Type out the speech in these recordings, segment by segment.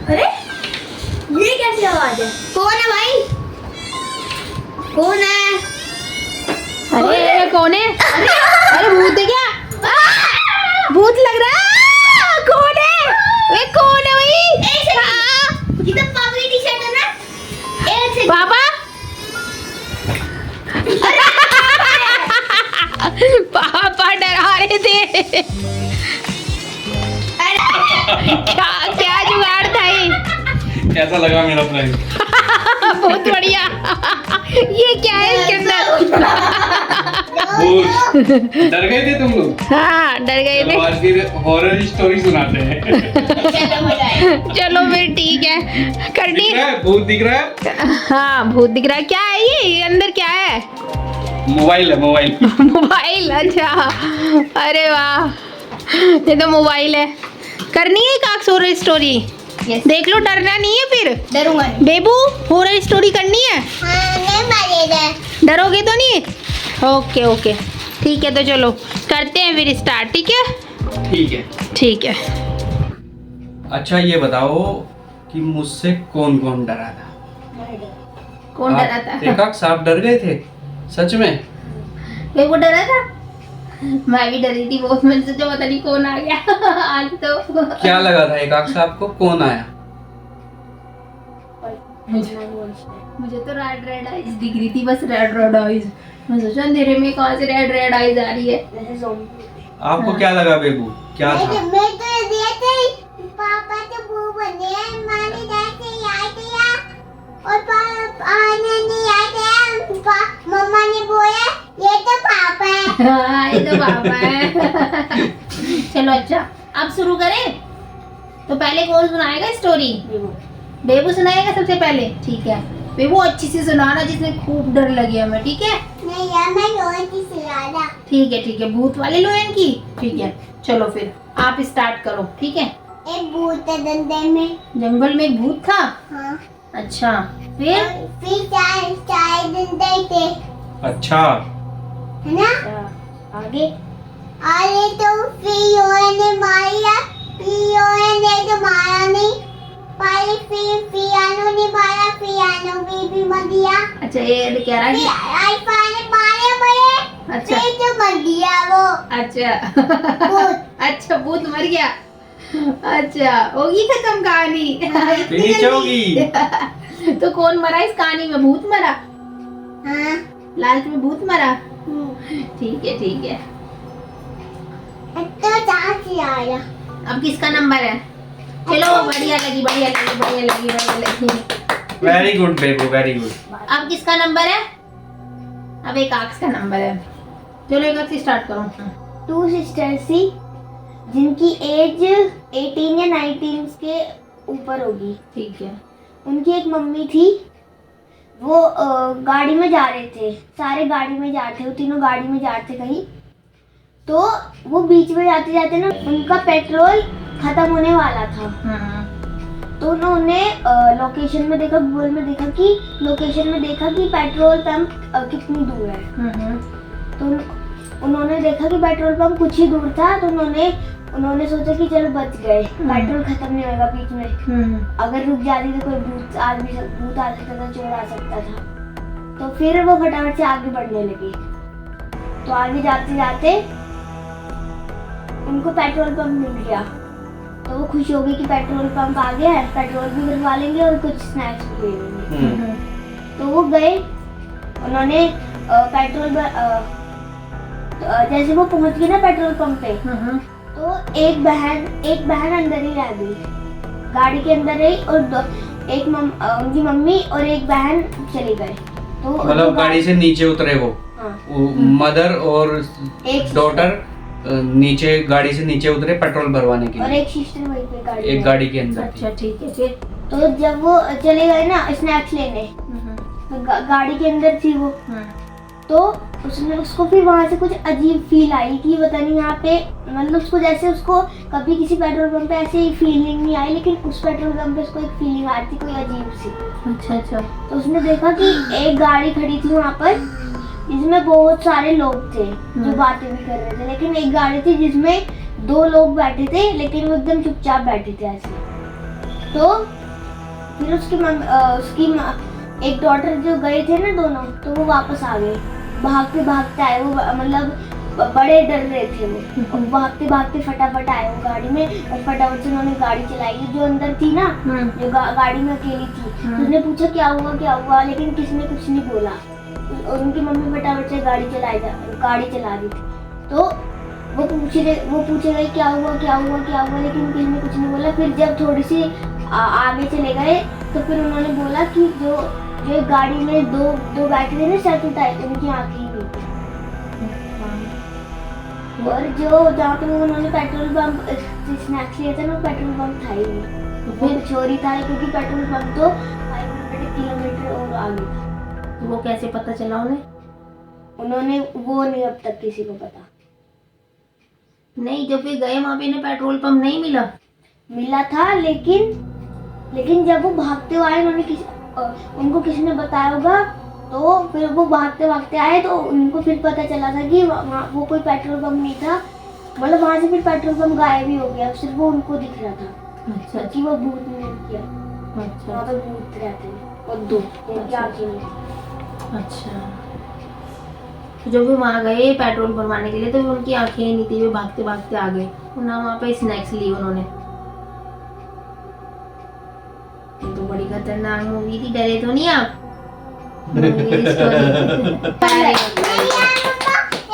अरे ये कैसी आवाज है? कौन है भाई? कौन है? अरे ये कौन है? अरे भूत है क्या? भूत लग रहा है। कौन है? वे कौन है भाई? ये तो पापा की टी-शर्ट है ना? एक से पापा पापा डरा रहे थे। क्या क्या जुगाड़ था ये? कैसा लगा मेरा प्रैंक? बहुत बढ़िया। ये क्या है इसके अंदर? भूत। डर गए थे तुम लोग? हाँ डर गए चलो थे। आज फिर हॉरर स्टोरी सुनाते हैं। चलो फिर ठीक है करनी। दिख रहा है? भूत दिख रहा है? हाँ भूत दिख रहा है। क्या है ये अंदर क्या है? मोबाइल है, मोबाइल। मोबाइल। अच्छा अरे वाह ये तो मोबाइल है। करनी है काक्स हॉरर स्टोरी? Yes. देख लो डरना नहीं है फिर। डरूंगा नहीं। बेबू हॉरर स्टोरी करनी है? हाँ नहीं मारेगा। डरोगे तो नहीं? ओके ओके ठीक है तो चलो करते हैं फिर स्टार्ट। ठीक है ठीक है। ठीक है। अच्छा ये बताओ कि मुझसे कौन कौन डरा था? कौन डरा आप था? एकाक साहब डर गए थे सच में? बेबू डरा था? मैं भी डरी थी बहुत। मुझे तो पता नहीं कौन आ गया आज तो। क्या लगा था एकाक साहब को? कौन आया? मुझे तो रेड रेड आइज दिख रही थी, बस रेड रेड आइज। मैं सोचा अंधेरे में कहाँ से रेड रेड आइज आ रही है। आपको हाँ। क्या लगा बेबू? क्या था? मैं तो दिया थे पापा तो वो बने हैं माने जाते याद किया और पापा ने नहीं याद किया। मम्मा ने बोला ये तो पापा है। हाँ ये तो पापा है। चलो अच्छा अब शुरू करें। तो पहले कौन सुनाएगा स्टोरी? बेबू सुनाएगा सबसे पहले। ठीक है बेबू अच्छी सी सुनाना जिसमें खूब डर लगे हमें। ठीक है नहीं यार मैं लोन की सिलाना। ठीक है भूत वाले लोयन की। ठीक है चलो फिर आप स्टार्ट करो। ठीक है। एक भूत है डंडे में। जंगल में एक भूत था। हाँ अच्छा फिर? और फिर चार चार डंडे थे अच्छा है ना? आगे? अरे तो फिर ने मारा। फिर ने तो मारा नहीं। पहले फिर पियानो ने मारा। पियानो भी मर दिया। अच्छा ये कह रहा है कि आईफा ने मारे मुझे। अच्छा फिर तो मर दिया वो अच्छा भूत। अच्छा भूत मर गया। अच्छा होगी खत्म कहानी। इतनी फिनिश होगी। जल्दी? तो कौन मरा इस कहानी में? भूत मरा? हाँ लास्ट में भूत मरा? ठीक है। तो चाची आया। अब किसका नंबर है? चलो बढ़िया लगी। वेरी गुड बेबू वेरी गुड। अब किसका नंबर है? अब एक आक्स का नंबर है। चलो एक आक्स स्टार्ट करो। 2 सिस्टर्स थी जिनकी एज 18 या 19 के ऊपर होगी। ठीक है। उनकी एक मम्मी थी। वो गाड़ी में जा रहे थे। सारे गाड़ी में जा रहे थे। वो तीनों गाड़ी में जा रहे थे कहीं। तो वो बीच में जाते जाते ना उनका पेट्रोल खत्म होने वाला था। तो उन्होंने लोकेशन में देखा, गूगल में देखा कि लोकेशन में देखा कि पेट्रोल पंप कितनी दूर है। तो उन्होंने देखा कि पेट्रोल पंप कुछ ही दूर था। तो उन्होंने सोचा कि चलो बच गए, पेट्रोल खत्म नहीं होगा बीच में। अगर रुक जाती तो कोई भूत आ सकता था, चोर आ सकता था। तो फिर वो फटाफट से आगे बढ़ने लगे। तो आगे जाते जाते उनको पेट्रोल पंप मिल गया। तो वो खुश हो गई कि पेट्रोल पंप आ गया है, पेट्रोल भी भरवा लेंगे और कुछ स्नैक्स भी ले लेंगे। तो वो गए, उन्होंने जैसे वो पहुंच गए ना पेट्रोल पंप पे, तो एक बहन अंदर ही रह गई, गाड़ी के अंदर रही। और उनकी मम्मी और एक बहन चले गए। तो मतलब गाड़ी से नीचे उतरे वो? हाँ। मदर और एक डॉटर नीचे गाड़ी से नीचे उतरे पेट्रोल भरवाने के और लिए। एक सिस्टर वहीं पे गाड़ी एक में। गाड़ी के अंदर थी। अच्छा ठीक है फिर? तो जब वो चले गए ना स्नैक्स लेने, तो गाड़ी के अंदर थी वो। तो उसको फिर वहाँ से कुछ अजीब फील आई कि पता नहीं यहाँ पे, मतलब उसको जैसे उसको कभी किसी पेट्रोल पंप पे ऐसे फीलिंग नहीं आई, लेकिन उस पेट्रोल पंप पे उसको एक फीलिंग आई थी कोई अजीब सी। अच्छा तो उसने देखा कि एक गाड़ी खड़ी थी वहाँ पर जिसमें बहुत सारे लोग थे जो बातें भी कर रहे थे, लेकिन एक गाड़ी थी जिसमें 2 लोग बैठे थे, लेकिन वो एकदम चुपचाप बैठे थे ऐसे। तो फिर एक डॉटर जो गए थे ना दोनों, तो वो वापस आ गए, भागते भागते आए वो, मतलब बड़े डर रहे थे वो, और भागते भागते फटाफट आए वो गाड़ी में, और फटाफट से उन्होंने गाड़ी चलाई। जो अंदर थी ना, जो गाड़ी में अकेली थी, तो उसने पूछा क्या हुआ, लेकिन किसने कुछ नहीं बोला, और उनकी मम्मी फटाफट से गाड़ी चला दी थी। तो वो पूछे गए क्या हुआ, लेकिन किसी ने कुछ नहीं बोला। फिर जब थोड़ी सी आगे चले गए, तो फिर उन्होंने बोला कि जो गाड़ी में दो बैठे थे ना, सर उठाए थे, उनकी आंखें ही नहीं थी। और जो जहाँ पे उन्होंने पेट्रोल पंप स्नैक्स लिया था ना, पेट्रोल पंप था ही नहीं, वो चोरी था, क्योंकि पेट्रोल पंप तो 500 किलोमीटर और आगे था। तो वो कैसे पता चला उन्होंने वो नहीं अब तक किसी को पता। नहीं, जब वे गए वहाँ पे इन्हें पेट्रोल पंप नहीं मिला था, लेकिन जब वो भागते हुए आए, उनको किसी ने बताया होगा, तो फिर वो भागते भागते आए, तो उनको फिर पता चला था कि वो कोई पेट्रोल पंप नहीं था, मतलब वहाँ से फिर पेट्रोल पंप गायब ही हो गया, सिर्फ वो उनको दिख रहा था। अच्छा कि वो भूत ने किया। अच्छा वहाँ पे भूत रहते हैं और उनकी आंखें नहीं। अच्छा। तो जब वो वहाँ गए पेट्रोल भरवाने के लिए, तो उनकी आंखें ही नहीं थी, वे भागते भागते आ गए, ना वहाँ पे स्नैक्स लिए उन्होंने। ये तो बड़ी खतरनाक मूवी थी, डरे तो नहीं आप?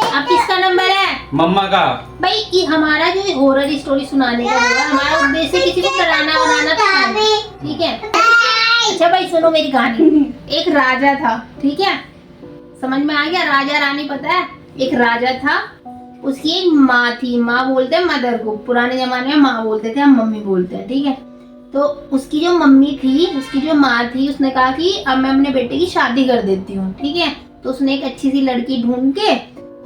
अब किसका नंबर है? मम्मा का। भाई ये हमारा जो हॉरर स्टोरी सुनाने का होगा, हमारा उद्देश्य किसी को डराना बनाना था, ठीक है? अच्छा भाई सुनो मेरी कहानी। एक राजा था, ठीक है, समझ में आ गया? राजा रानी पता है? एक राजा था, उसकी एक माँ थी, माँ बोलते हैं मदर को, पुराने जमाने में माँ बोलते थे, हम मम्मी बोलते हैं, ठीक है? तो उसकी जो मम्मी थी, उसकी जो माँ थी, उसने कहा कि अब मैं अपने बेटे की शादी कर देती हूँ, ठीक है? तो उसने एक अच्छी सी लड़की ढूंढ के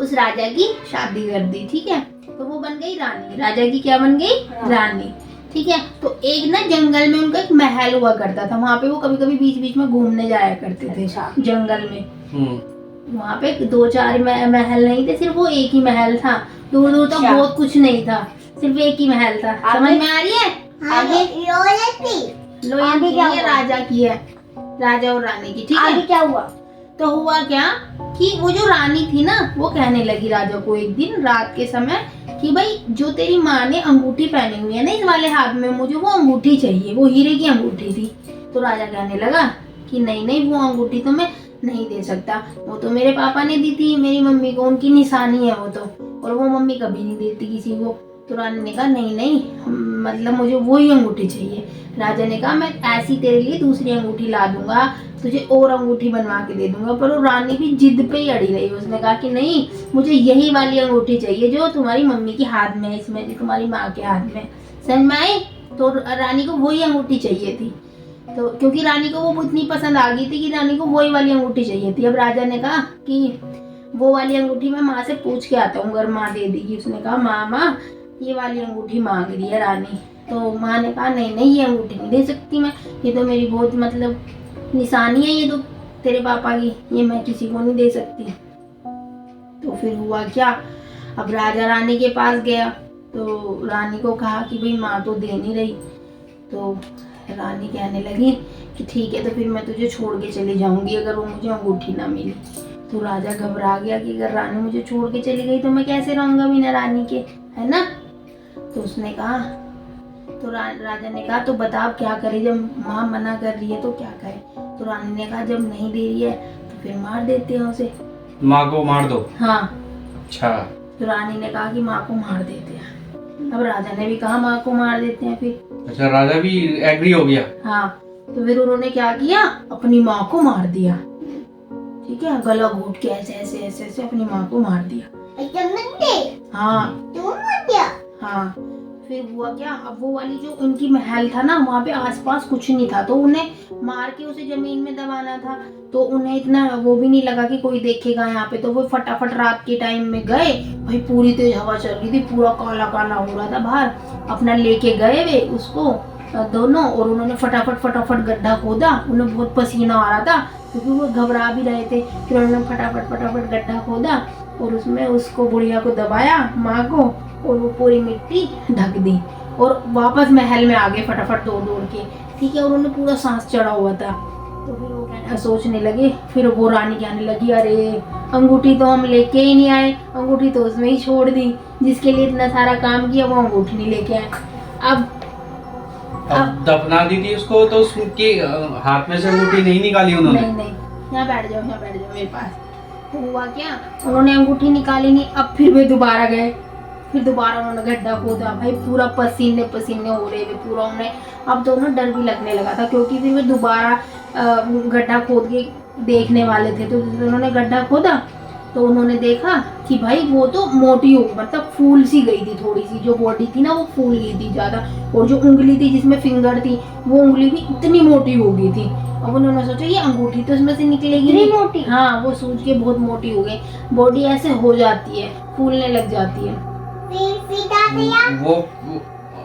उस राजा की शादी कर दी, ठीक है? तो वो बन गई रानी, राजा की क्या बन गई? रानी, ठीक है? तो एक ना जंगल में उनका एक महल हुआ करता था, वहाँ पे वो कभी कभी बीच बीच में घूमने जाया करते थे जंगल में। वहाँ पे 2-4 महल नहीं थे, सिर्फ वो एक ही महल था, दूर दूर तक बहुत कुछ नहीं था, सिर्फ एक ही महल था। समझ में आ रही है? आगे लोयन की है, राजा की है, राजा और रानी की, ठीक है? आगे क्या हुआ? तो हुआ क्या कि वो जो रानी थी ना, वो कहने लगी राजा को एक दिन रात के समय कि भाई जो तेरी माँ ने अंगूठी पहनी हुई है ना इस वाले हाथ में, मुझे वो अंगूठी चाहिए, वो हीरे की अंगूठी थी। तो राजा कहने लगा कि नहीं वो अंगूठी तो मैं नहीं दे सकता, वो तो मेरे पापा ने दी थी मेरी मम्मी को, उनकी निशानी है वो तो, और वो मम्मी कभी नहीं देती किसी को। तो रानी ने कहा नहीं मतलब मुझे वही अंगूठी चाहिए। राजा ने कहा मैं ऐसी तेरे लिए दूसरी अंगूठी ला दूंगा, तुझे और अंगूठी बनवा के दे दूंगा। पर वो रानी भी जिद पे ही अड़ी रही, उसने कहा कि नहीं मुझे यही वाली अंगूठी चाहिए जो तुम्हारी मम्मी के हाथ में है, इसमें जो तुम्हारी माँ के हाथ में। समझ में आई? तो रानी को वही अंगूठी चाहिए थी, तो क्योंकि रानी को वो इतनी पसंद आ गई थी कि रानी को वही वाली अंगूठी चाहिए थी। अब राजा ने कहा कि वो वाली अंगूठी मैं माँ से पूछ के आता हूँ, अगर माँ दे देगी। उसने कहा माँ ये वाली अंगूठी मांग रही है रानी। तो माँ ने कहा नहीं ये अंगूठी नहीं दे सकती मैं, ये तो मेरी बहुत मतलब निशानी है, ये तो तेरे पापा की, ये मैं किसी को नहीं दे सकती। तो फिर हुआ क्या, अब राजा रानी के पास गया, तो रानी को कहा कि भाई माँ तो दे नहीं रही। तो रानी कहने लगी कि ठीक है, तो फिर मैं तुझे छोड़ के चली जाऊंगी अगर वो मुझे अंगूठी ना मिली। तो राजा घबरा गया कि अगर रानी मुझे छोड़ के चली गई तो मैं कैसे रहूंगा बिना रानी के, है ना? तो उसने कहा, तो राजा ने कहा तो बता अब क्या करे, जब माँ मना कर रही है तो क्या करे? तो रानी ने कहा जब नहीं दे रही है तो फिर मार देते हैं उसे, माँ को मार दो। हाँ। अच्छा। तो रानी ने कहा कि माँ को मार देते हैं। अब राजा ने भी कहा माँ को मार देते हैं फिर। अच्छा, राजा भी एग्री हो गया। हाँ, तो फिर उन्होंने क्या किया, अपनी माँ को मार दिया, ठीक है? गला घोट के ऐसे ऐसे ऐसे ऐसे अपनी माँ को मार दिया। हाँ, फिर हुआ क्या, अब वो वाली जो उनकी महल था ना, वहाँ पे आसपास कुछ नहीं था, तो उन्हें मार के उसे जमीन में दबाना था, तो उन्हें इतना वो भी नहीं लगा कि कोई देखेगा यहाँ पे। तो वो फटाफट रात के टाइम में गए, भाई पूरी तेज हवा चल रही थी, पूरा काला काला हो रहा था बाहर, अपना लेके गए वे उसको दोनों, और उन्होंने फटाफट गड्ढा खोदा। उन्हें बहुत पसीना आ रहा था क्योंकि वो घबरा भी रहे थे। फिर उन्होंने फटाफट गड्ढा खोदा और उसमें उसको बुढ़िया को दबाया, माँ को, और वो पूरी मिट्टी ढक दी। और वापस महल में आ गए फटाफट दौड़ दौड़ के, ठीक है। और उन्हें पूरा सांस चढ़ा हुआ था। तो फिर वो सोचने लगे, फिर वो रानी कहने लगी अरे अंगूठी तो हम लेके ही नहीं आए, अंगूठी तो उसमें ही छोड़ दी, जिसके लिए इतना सारा काम किया वो अंगूठी नहीं लेके आए। अब दफना दी थी उसको, तो उसके हाथ में से अंगूठी नहीं निकाली उन्होंने? नहीं, यहाँ बैठ जाओ मेरे पास। तो हुआ क्या, उन्होंने अंगूठी निकाली नहीं। अब फिर वे दोबारा गए, फिर दोबारा उन्होंने गड्ढा खोदा, भाई पूरा पसीने पसीने हो रहे थे पूरा उन्हें। अब तो उन्हें डर भी लगने लगा था, क्योंकि फिर वे दोबारा गड्ढा खोद के देखने वाले थे। तो उन्होंने गड्ढा खोदा तो उन्होंने देखा कि भाई वो तो मोटी हो गई, मतलब फूल सी गई थी, थोड़ी सी जो बॉडी थी ना वो फूल गई थी ज्यादा, और जो उंगली थी जिसमें फिंगर थी वो उंगली भी इतनी मोटी हो गई थी। अब उन्होंने सोचा ये अंगूठी तो इसमें से निकलेगी नहीं, मोटी। हाँ, वो सोच के बहुत मोटी हो गई। बॉडी ऐसे हो जाती है, फूलने लग जाती है। वो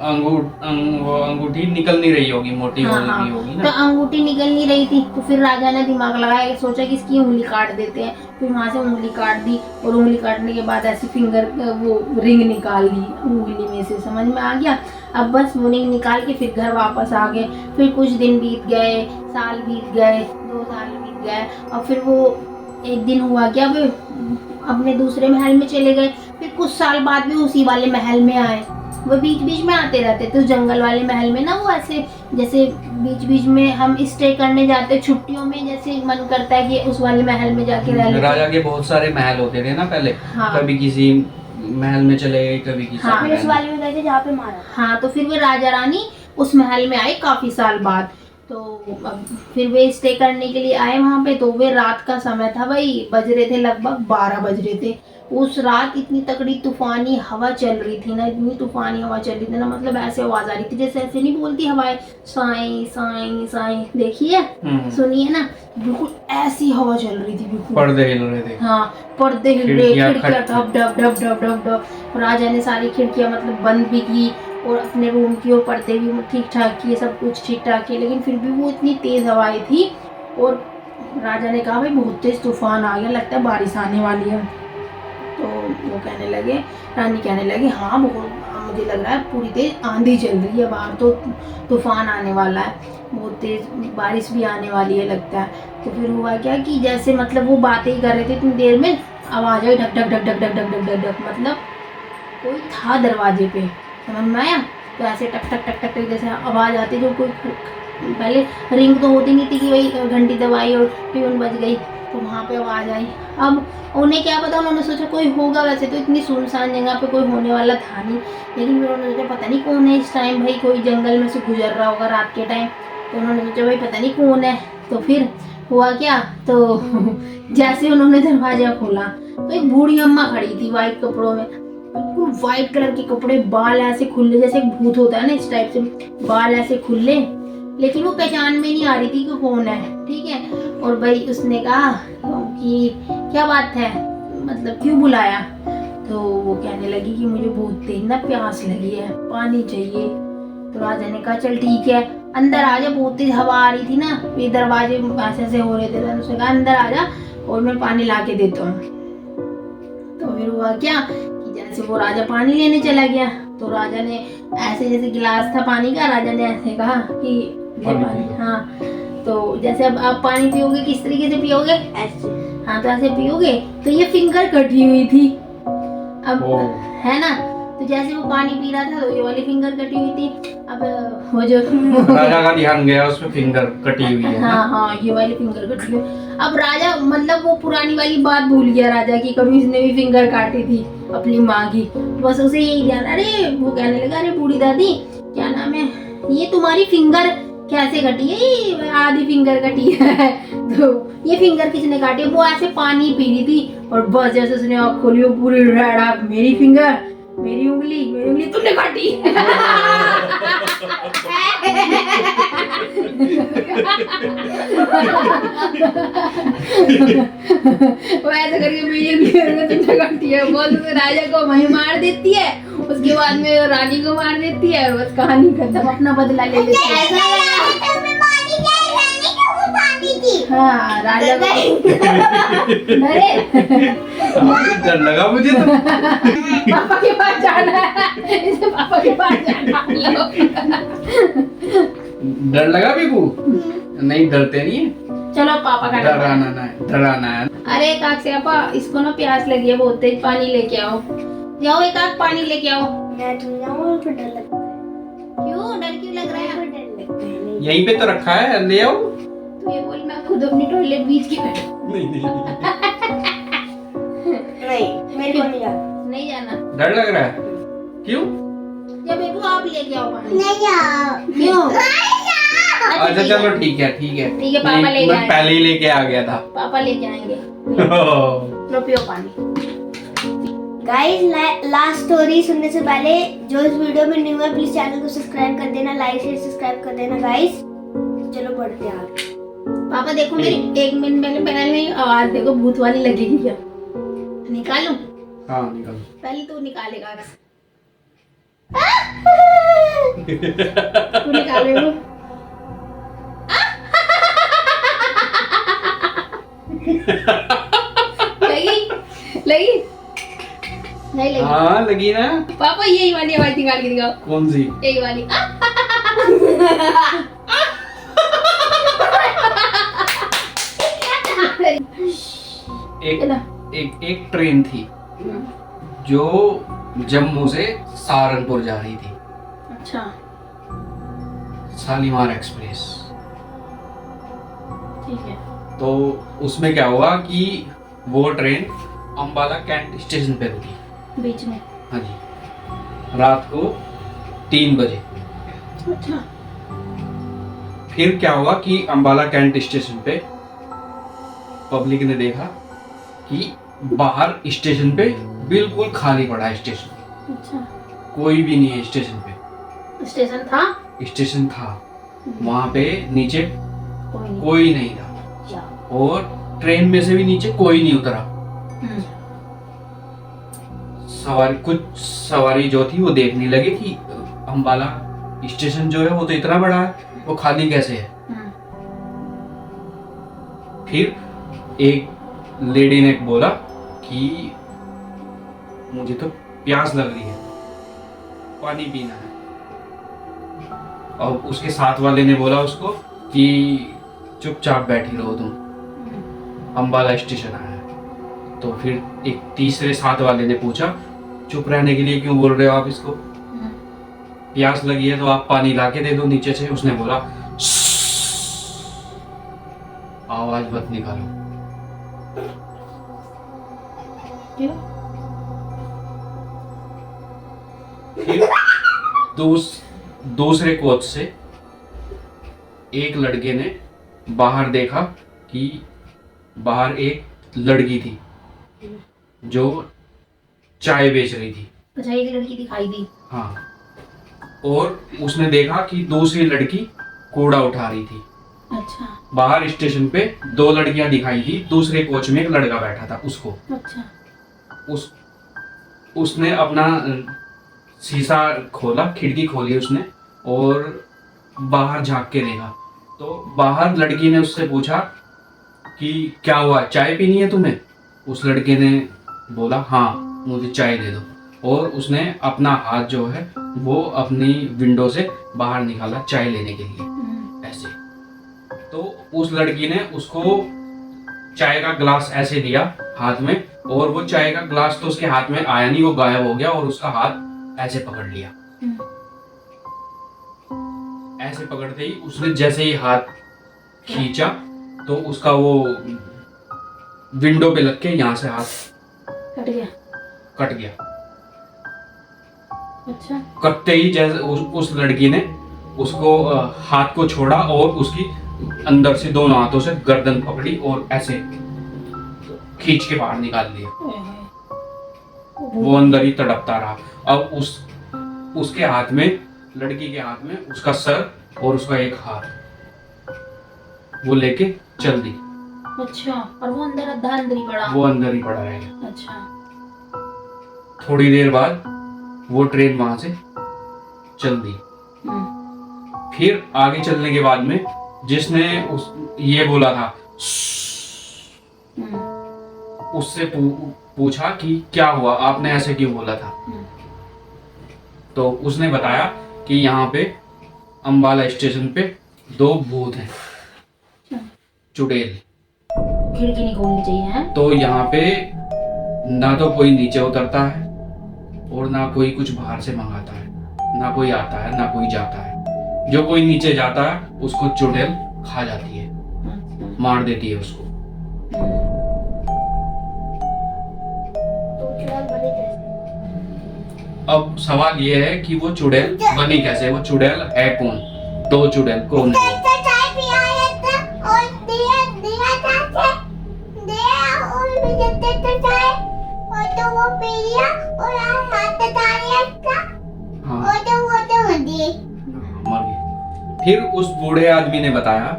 अंगूठी निकल नहीं रही होगी, मोटी हो गई होगी ना। तो अंगूठी निकल नहीं रही थी, तो फिर राजा ने दिमाग लगाया, सोचा कि इसकी उंगली काट देते हैं। फिर वहां से उंगली काट दी, और उंगली काटने के बाद ऐसी फिंगर वो रिंग निकाल ली उंगली में से, समझ में आ गया। अब बस वो रिंग निकाल के फिर घर वापस आ गए। फिर कुछ दिन बीत गए, साल बीत गए, 2 साल बीत गए, और फिर वो एक दिन हुआ क्या, वे अपने दूसरे महल में चले गए। फिर कुछ साल बाद भी उसी वाले महल में आए। वो बीच बीच में आते रहते थे। तो जंगल वाले महल में ना वो ऐसे जैसे बीच बीच में हम स्टे करने जाते छुट्टियों में, जैसे मन करता है कि उस वाले महल में जाके रह लेते। राजा के बहुत सारे महल होते थे ना पहले। हाँ। कभी किसी महल में चले गए, कभी किसी हाँ, उस वाले में गए थे जहाँ पे मारा। हाँ, तो फिर वे राजा रानी उस महल में आए काफी साल बाद। तो अब फिर वे स्टे करने के लिए आए वहाँ पे। तो वे रात का समय था भाई, बज रहे थे लगभग 12 बज रहे थे। उस रात इतनी तगड़ी तूफानी हवा चल रही थी ना, इतनी तूफानी हवा चल रही थी ना, मतलब ऐसे आवाज आ रही थी जैसे ऐसे नहीं बोलती हवाएं, साई साई साई, देखिए सुनिए ना, बिल्कुल ऐसी हवा चल रही थी, बिल्कुल पर्दे हिल रहे थे। हाँ, पर्दे हिल रहे, खिड़कियां डब डब डब डब डब डब। राजा ने सारी खिड़कियां मतलब बंद भी की, और अपने रूम की और पर्दे भी ठीक ठाक किए, सब कुछ ठीक ठाक किए, लेकिन फिर भी वो इतनी तेज हवाएं थी। और राजा ने कहा भाई बहुत तेज तूफान आ गया, लगता है बारिश आने वाली है। तो वो कहने लगे, रानी कहने लगी हाँ बहुत, मुझे लग रहा है पूरी तेज आंधी चल रही है बाहर, तो तूफान आने वाला है, बहुत तेज बारिश भी आने वाली है लगता है। तो फिर हुआ क्या कि जैसे मतलब वो बातें ही कर रहे थे, इतनी देर में आवाज आई ढक ढक ढक ढक ढक ढक ढक ढक, मतलब कोई था दरवाजे पे, समझ में आया। तो ऐसे टक टक टक टक जैसे आवाज आती, जो कोई पहले रिंग तो होती नहीं थी कि वही घंटी दबाई और ट्यून बज गई, तो वहाँ पे आवाज आई। अब उन्हें क्या पता, उन्होंने सोचा कोई होगा, वैसे तो इतनी सुनसान जगह पे कोई होने वाला था नहीं, लेकिन फिर उन्होंने सोचा पता नहीं कौन है इस टाइम, भाई कोई जंगल में से गुजर रहा होगा रात के टाइम। तो उन्होंने सोचा भाई पता नहीं कौन है। तो फिर हुआ क्या, तो जैसे उन्होंने दरवाजा खोला तो एक बूढ़ी अम्मा खड़ी थी वाइट कपड़ों में, बिल्कुल वाइट कलर के कपड़े, बाल ऐसे खुले जैसे एक भूत होता है ना, इस टाइप से बाल ऐसे खुले, लेकिन वो पहचान में नहीं आ रही थी कि कौन है, ठीक है। और भाई उसने कहा कि क्या बात है, मतलब क्यों बुलाया। तो वो कहने लगी कि मुझे बहुत तेज ना प्यास लगी है, पानी चाहिए। तो राजा ने कहा चल ठीक है अंदर आ जा, बहुत तेज हवा आ रही थी ना, ये दरवाजे ऐसे ऐसे हो रहे थे, तो उसने कहा अंदर आ जा और मैं पानी ला के देता हूँ। तो फिर हुआ क्या कि जैसे वो राजा पानी लेने चला गया, तो राजा ने ऐसे जैसे गिलास था पानी का, राजा ने ऐसे कहा कि ये पानी, हाँ तो जैसे अब आप पानी पियोगे किस तरीके से पियोगे, ऐसे, हाँ तो ऐसे पियोगे। तो ये फिंगर कटी हुई थी अब, है ना, तो जैसे वो पानी पी रहा था तो ये वाली फिंगर कटी हुई थी। अब वो जो राजा का ध्यान गया उसमें फिंगर कटी हुई है। हाँ, ये वाली फिंगर कटी हुई। अब राजा मतलब वो पुरानी वाली बात भूल गया राजा की, कभी उसने भी फिंगर काटी थी अपनी माँ की, बस उसे यही ध्यान। अरे वो कहने लगा अरे बूढ़ी दादी क्या नाम है, ये तुम्हारी फिंगर कैसे कटी है, ये आधी फिंगर कटी है। तो ये फिंगर किसने काटी है, वो ऐसे पानी पी रही थी और बस जैसे उसने आँख खोली वो पूरी रेड आँख, मेरी फिंगर, मेरी उंगली तुमने काटी। वो ऐसे करके मेरी उंगली तुमने काटी है, बहुत राजा को वहीं मार देती है, उसके बाद में रानी को मार देती है, और बस कहानी खत्म, अपना बदला ले लेती है। हाँ राजा को अरे डर लगा मुझे तो। पापा के पास जाना है, इसे पापा के पास जाना है। लो। डर लगा बीबू? नहीं, डरते नहीं है। चलो पापा का डर। डराना है। अरे काक से पापा, इसको ना प्यास लगी है बहुत तेज, पानी लेके आओ। जाओ एक आग पानी लेके आओ। मैं तो जाऊँ तो डर लगता है। क्यों डर क्यों लग रहा है? डर लगता है। यहीं पे तो रखा है, ले आओ। तो ये बोल मैं खुद अपनी टॉयलेट बीच के बैठूं। नहीं नहीं, मेरे को नहीं जाना। नहीं जाना। डर लग रहा है? क्यों? या बेबू आप लेके आओ पानी। नहीं जाओ। क्यों? अच्छा चलो ठीक है। ठीक है, पापा नहीं, लेके मैं आए। पहले ही लेके आ गया था। पापा लेके आएंगे। लो पियो पानी। गाइस, लास्ट स्टोरी सुनने से पहले जो इस वीडियो में न्यू है प्लीज चैनल को सब्सक्राइब कर देना, लाइक शेयर सब्सक्राइब कर देना गाइस। चलो बढ़ते हैं आगे। पापा देखो मेरी 1 मिनट पहले आवाज देखो भूत वाली लगेगी क्या? निकालूं? हाँ निकल। पहले तू निकालेगा। तू निकाल बेबू। लगी नहीं लगी? हाँ लगी ना। पापा यही वाली आवाज निकाल के दिखाओ। कौन सी? यही वाली। एक ट्रेन थी जो जम्मू से सहारनपुर जा रही थी। अच्छा शालीमार एक्सप्रेस। ठीक है। तो उसमें क्या हुआ कि वो ट्रेन अंबाला कैंट स्टेशन पे रुकी। बीच में? हाँ जी, रात को 3 बजे। अच्छा। फिर क्या हुआ कि अंबाला कैंट स्टेशन पे पब्लिक ने देखा कि बाहर स्टेशन पे बिल्कुल खाली पड़ा है स्टेशन। अच्छा। कोई भी नहीं है स्टेशन पे। स्टेशन था? स्टेशन था, वहां पे नीचे कोई नहीं। कोई नहीं था क्या? और ट्रेन में से भी नीचे कोई नहीं उतरा। कुछ सवारी जो थी वो देखने लगे कि अंबाला स्टेशन जो है वो तो इतना बड़ा है, वो खाली कैसे है। फिर एक लेडी ने बोला कि मुझे तो प्यास लग रही है, पानी पीना है। और उसके साथ वाले ने बोला उसको कि चुपचाप बैठी रहो तुम, अंबाला स्टेशन आया है। तो फिर एक तीसरे साथ वाले ने पूछा चुप रहने के लिए क्यों बोल रहे हो आप इसको, प्यास लगी है तो आप पानी लाके दे दो नीचे से। उसने बोला आवाज मत निकालो। क्यों? फिर दूसरे कोच से एक लड़के ने बाहर देखा कि बाहर एक लड़की थी जो चाय बेच रही थी। अच्छा, एक लड़की दिखाई दी। हाँ, और उसने देखा कि दूसरी लड़की कूड़ा उठा रही थी। अच्छा। बाहर स्टेशन पे 2 लड़कियां दिखाई दी, दूसरे कोच में एक लड़का बैठा था उसको। अच्छा। उसने अपना शीशा खोला, खिड़की खोली उसने और बाहर झांक के देखा। तो बाहर लड़की ने उससे पूछा कि क्या हुआ, चाय पीनी है तुम्हें? उस लड़के ने बोला हाँ मुझे चाय दे दो। और उसने अपना हाथ जो है वो अपनी विंडो से बाहर निकाला चाय लेने के लिए ऐसे। तो उस लड़की ने उसको चाय का ग्लास ऐसे दिया हाथ में, और वो चाय का ग्लास तो उसके हाथ में आया नहीं, वो गायब हो गया। और उसका हाथ ऐसे पकड़ लिया। ऐसे पकड़ते ही उसने जैसे ही हाथ खींचा तो उसका वो विंडो पे लग के यहाँ से हाथ कट गया। अच्छा। कटते ही जैसे उस लड़की ने उसको हाथ को छोड़ा और उसकी अंदर से दोनों हाथों से गर्दन पकड़ी और ऐसे खींच के बाहर निकाल लिया। वो अंदर ही तड़पता रहा। अब उसके हाथ में, लड़की के हाथ में उसका सर और उसका एक हाथ वो लेके चल दी। अच्छा। और वो अंदर ही पड़ा? वो अंदर ही पड़ा रहेगा। अच्छा। थोड़ी देर बाद वो ट्रेन वहां से चल दी। फिर आगे चलने के बाद में जिसने ये बोला था उससे पूछा कि क्या हुआ, आपने ऐसे क्यों बोला था। तो उसने बताया कि यहाँ पे अम्बाला स्टेशन पे 2 भूत हैं, चुड़ैल। खिड़की नहीं खोलनी चाहिए है। तो यहाँ पे ना तो कोई नीचे उतरता है और ना कोई कुछ बाहर से मंगाता है, ना कोई आता है ना कोई जाता है। जो कोई नीचे जाता है उसको चुड़ैल खा जाती है, मार देती है उसको। तो चुड़ैल बने कैसे? अब सवाल ये है कि वो चुड़ैल बनी कैसे, वो चुड़ैल है कौन, 2 चुड़ैल कौन है? चाय पिया था और दिया था और मुझे तो चाय और तो वो पी लिया और हाथ लगा लिया था हाँ, और तो वो तो मर गई। मर गई। फिर उस बूढ़े आदमी ने बताया,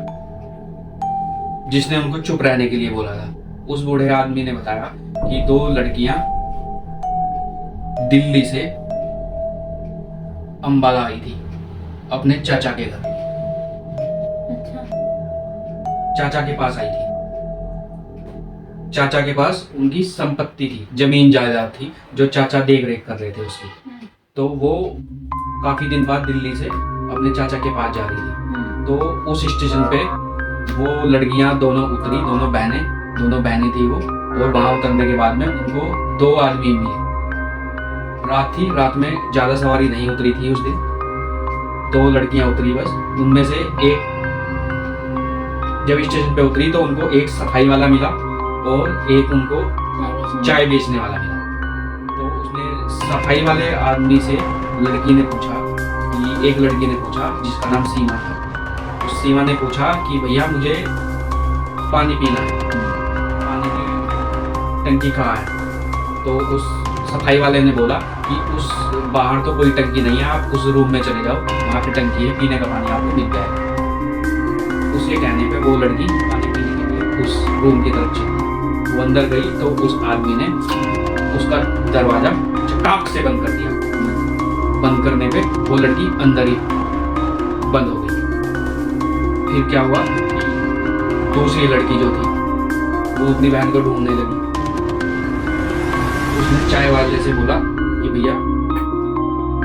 जिसने उनको चुप रहने के लिए बोला था, उस बूढ़े आदमी ने बताया कि 2 लड़कियां दिल्ली से अम्बाला आई थी अपने चाचा के घर, अच्छा। चाचा के पास आई थी। चाचा के पास उनकी संपत्ति थी, जमीन जायदाद थी, जो चाचा देख रेख कर रहे थे उसकी। तो वो काफी दिन बाद दिल्ली से अपने चाचा के पास जा रही थी। तो उस स्टेशन पे वो लड़कियां दोनों उतरी, दोनों बहनें थी वो। और वहां उतरने के बाद में उनको 2 आदमी मिले। रात थी, रात में ज्यादा सवारी नहीं उतरी थी उस दिन, 2 लड़कियां उतरी बस। उनमें से एक जब स्टेशन पे उतरी तो उनको एक सफाई वाला मिला और एक उनको चाय बेचने वाला मिला। तो उसने सफाई वाले आदमी से लड़की ने पूछा कि, एक लड़की ने पूछा जिसका नाम सीमा था, उस सीमा ने पूछा कि भैया मुझे पानी पीना है, पानी की टंकी कहाँ है? तो उस सफाई वाले ने बोला कि उस बाहर तो कोई टंकी नहीं है, आप उस रूम में चले जाओ, वहाँ पे टंकी है, पीने का पानी आपको मिल जाएगा। उसके कहने पे वो लड़की पानी पीने के लिए उस रूम की तरफ चली। वो अंदर गई तो उस आदमी ने उसका दरवाजा चटाक से बंद कर दिया। बंद करने पे वो लड़की अंदर ही बंद हो गई। फिर क्या हुआ कि दूसरी लड़की जो थी वो अपनी बहन को ढूंढने लगी। उसने चाय वाले से बोला कि भैया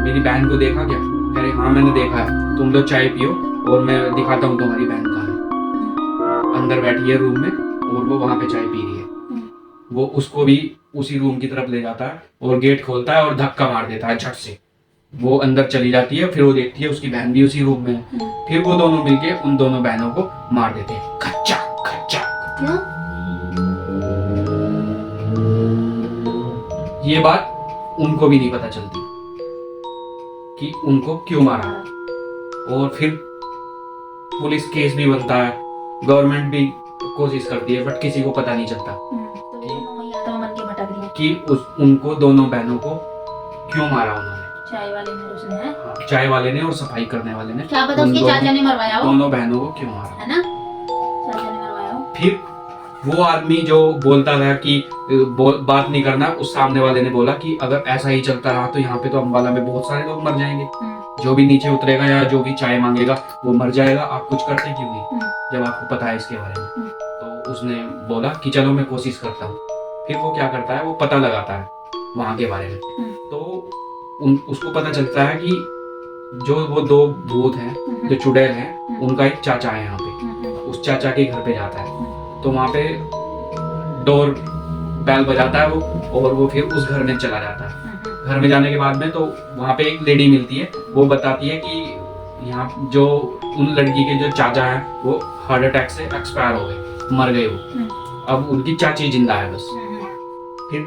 मेरी बहन को देखा क्या? कह रहे हाँ मैंने देखा है, तुम लोग चाय पियो और मैं दिखाता हूँ तुम्हारी बहन कहाँ है। अंदर बैठी है रूम में और वो वहां पे चाय पी रही है। वो उसको भी उसी रूम की तरफ ले जाता है और गेट खोलता है और धक्का मार देता है झट से। वो अंदर चली जाती है, फिर वो देखती है उसकी बहन भी उसी रूम में है। फिर वो दोनों मिलके उन दोनों बहनों को मार देते हैं, खच्चा खच्चा। क्यों? ये बात उनको भी नहीं पता चलती कि उनको क्यों मारा। और फिर पुलिस केस भी बनता है, गवर्नमेंट भी कोशिश करती है, बट किसी को पता नहीं चलता तो दोनों वही आत्मा मन के भटक रही है कि उनको दोनों बहनों को क्यों मारा उन्होंने। चाय वाले ने, उसने है। हाँ, चाय वाले ने और सफाई करने वाले ने। क्या पता उन उसके दोनों- चाचा ने मरवाया हो, दोनों बहनों को क्यों मारा। है ना? चाचा ने मरवाया हो। फिर वो आदमी जो बोलता था कि बात नहीं करना, उस सामने वाले ने बोला कि अगर ऐसा ही चलता रहा तो यहाँ पे तो अम्बाला में बहुत सारे लोग मर जाएंगे। जो भी नीचे उतरेगा या जो भी चाय मांगेगा वो मर जाएगा, आप कुछ करते क्यों नहीं जब आपको पता है इसके बारे में। तो उसने बोला कि चलो मैं कोशिश करता हूँ। फिर वो क्या करता है, वो पता लगाता है वहाँ के बारे में। तो उसको पता चलता है कि जो वो 2 भूत हैं, जो चुड़ैल हैं, उनका एक चाचा है यहाँ पे। उस चाचा के घर पे जाता है तो वहाँ पे डोर बेल बजाता है वो, और वो फिर उस घर में चला जाता है। घर में जाने के बाद में तो वहाँ पे एक लेडी मिलती है, वो बताती है कि यहाँ जो उन लड़की के जो चाचा हैं वो हार्ट अटैक से एक्सपायर हो गए, मर गए वो। अब उनकी चाची जिंदा है बस। फिर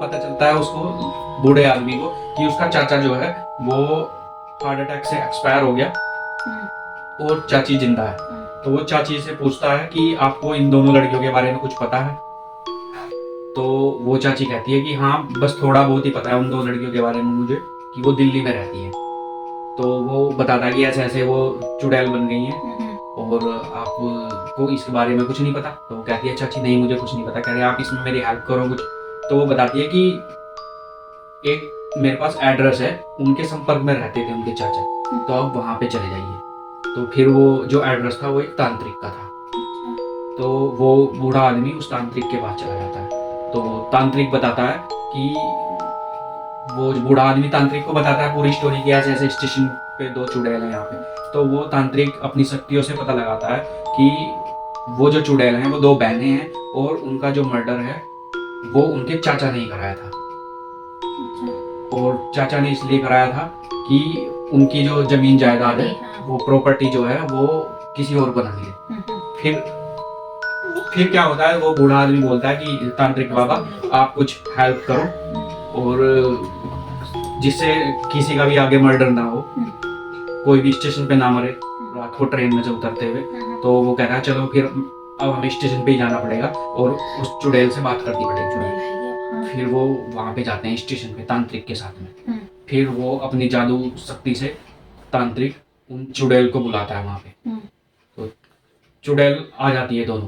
पता चलता है उसको, बूढ़े आदमी को, कि उसका चाचा जो है वो हार्ट अटैक से एक्सपायर हो गया और चाची जिंदा है। तो वो चाची से पूछता है कि आपको इन दोनों लड़कियों के बारे में कुछ पता है? तो वो चाची कहती है कि हाँ बस थोड़ा बहुत ही पता है उन 2 लड़कियों के बारे में मुझे, कि वो दिल्ली में रहती हैं। तो वो बताता है कि ऐसे ऐसे वो चुड़ैल बन गई हैं और आपको इसके बारे में कुछ नहीं पता। तो वो कहती है चाची नहीं मुझे कुछ नहीं पता। कह रहे आप इसमें मेरी हेल्प करो कुछ। तो वो बताती है कि एक मेरे पास एड्रेस है, उनके संपर्क में रहते थे उनके चाचा, तो आप वहाँ पे चले जाइए। तो फिर वो जो एड्रेस था वो एक तांत्रिक का था। तो वो बूढ़ा आदमी उस तांत्रिक के पास चला जाता है। तो तांत्रिक बताता है कि वो जो बूढ़ा आदमी तांत्रिक को बताता है पूरी स्टोरी की, ऐसे ऐसे स्टेशन पे 2 चुड़ैल हैं यहाँ पे। तो वो तांत्रिक अपनी शक्तियों से पता लगाता है कि वो जो चुड़ैल हैं वो 2 बहनें हैं और उनका जो मर्डर है वो उनके चाचा ने ही कराया था। और चाचा ने इसलिए कराया था कि उनकी जो जमीन जायदाद है वो प्रॉपर्टी जो है वो किसी और को ना मिले। फिर क्या होता है, वो बूढ़ा आदमी बोलता है कि तांत्रिक बाबा आप कुछ हेल्प करो और जिससे किसी का भी आगे मर्डर ना हो, कोई भी स्टेशन पे ना मरे रात को ट्रेन में से उतरते हुए। तो वो कह रहा है चलो फिर अब हमें स्टेशन पे ही जाना पड़ेगा और उस चुड़ैल से बात करनी पड़ेगी। फिर वो वहां पे जाते हैं स्टेशन पे तांत्रिक के साथ में। फिर वो अपनी जादू शक्ति से तांत्रिक उन चुड़ैल को बुलाता है वहां पे। तो चुड़ैल आ जाती है दोनों,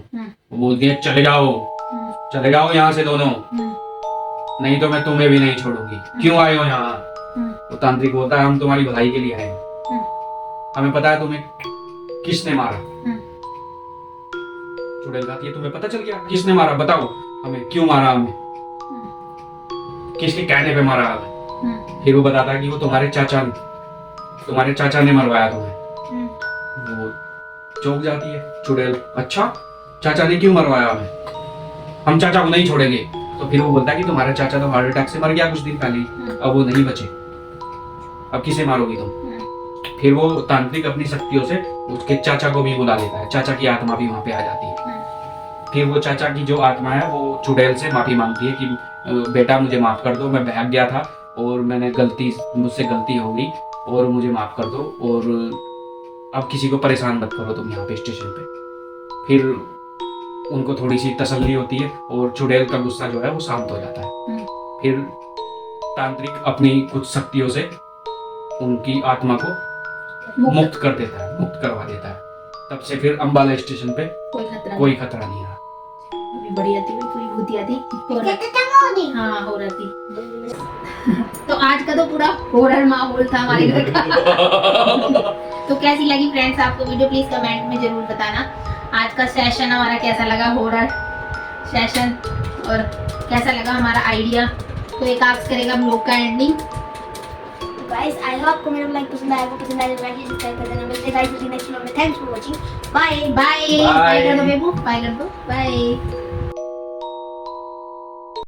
वो बोलती है चले जाओ यहाँ से दोनों, नहीं तो मैं तुम्हें भी नहीं छोड़ूंगी। क्यों आए हो यहाँ? तो तांत्रिक बोलता है हम तुम्हारी भलाई के लिए आए हैं, हमें पता है तुम्हें किसने मारा। चुड़ैल कहती है तुम्हें पता चल गया किसने मारा, बताओ हमें, क्यों मारा हमें, किसके कहने पे मारा हमें। फिर वो बताता है कि वो तुम्हारे चाचा ने मरवाया तुम्हें। वो चौंक जाती है चुड़ैल, अच्छा चाचा ने क्यों मरवाया हमें, हम चाचा को नहीं छोड़ेंगे। तो फिर वो बोलता है कि तुम्हारा चाचा तो हार्ट अटैक से मर गया कुछ दिन पहले ही, अब वो नहीं बचे, अब किसे मारोगी तुम। फिर वो तांत्रिक अपनी शक्तियों से उसके चाचा को भी बुला लेता है, चाचा की आत्मा भी वहां पे आ जाती है। फिर वो चाचा की जो आत्मा है वो चुड़ैल से माफी मांगती है कि बेटा मुझे माफ कर दो, मैं बहक गया था और मुझसे गलती हो गई और मुझे माफ कर दो, और अब किसी को परेशान मत करो तुम यहाँ पे स्टेशन पे। फिर उनको थोड़ी सी तसल्ली होती है और चुड़ैल का गुस्सा जो है वो शांत हो जाता है। फिर तांत्रिक अपनी कुछ शक्तियों से उनकी आत्मा को मुक्त करवा देता है। तब से फिर अंबाला स्टेशन पे कोई खतरा नहीं रहा। अभी बढ़िया थी, पूरी भूतिया थी, हाँ हो रही थी। तो आज का तो पूरा हॉरर माहौल था हमारे घर का। तो कैसी लगी फ्रेंड्स आपको वीडियो, प्लीज कमेंट में जरूर बताना। आज का सेशन हमारा कैसा लगा, हॉरर सेशन, और कैसा लगा हमारा आइडिया। तो एक आस्क करेगा ब्लॉग का एंडिंग। गाइस आई होप आपको मेरा ब्लॉग पसंद आया, सब्सक्राइब कर देना। मिलते हैं गाइस नेक्स्ट व्लॉग में। Thanks for watching, bye bye कर दो बेबू, बाय कर दो, बाय।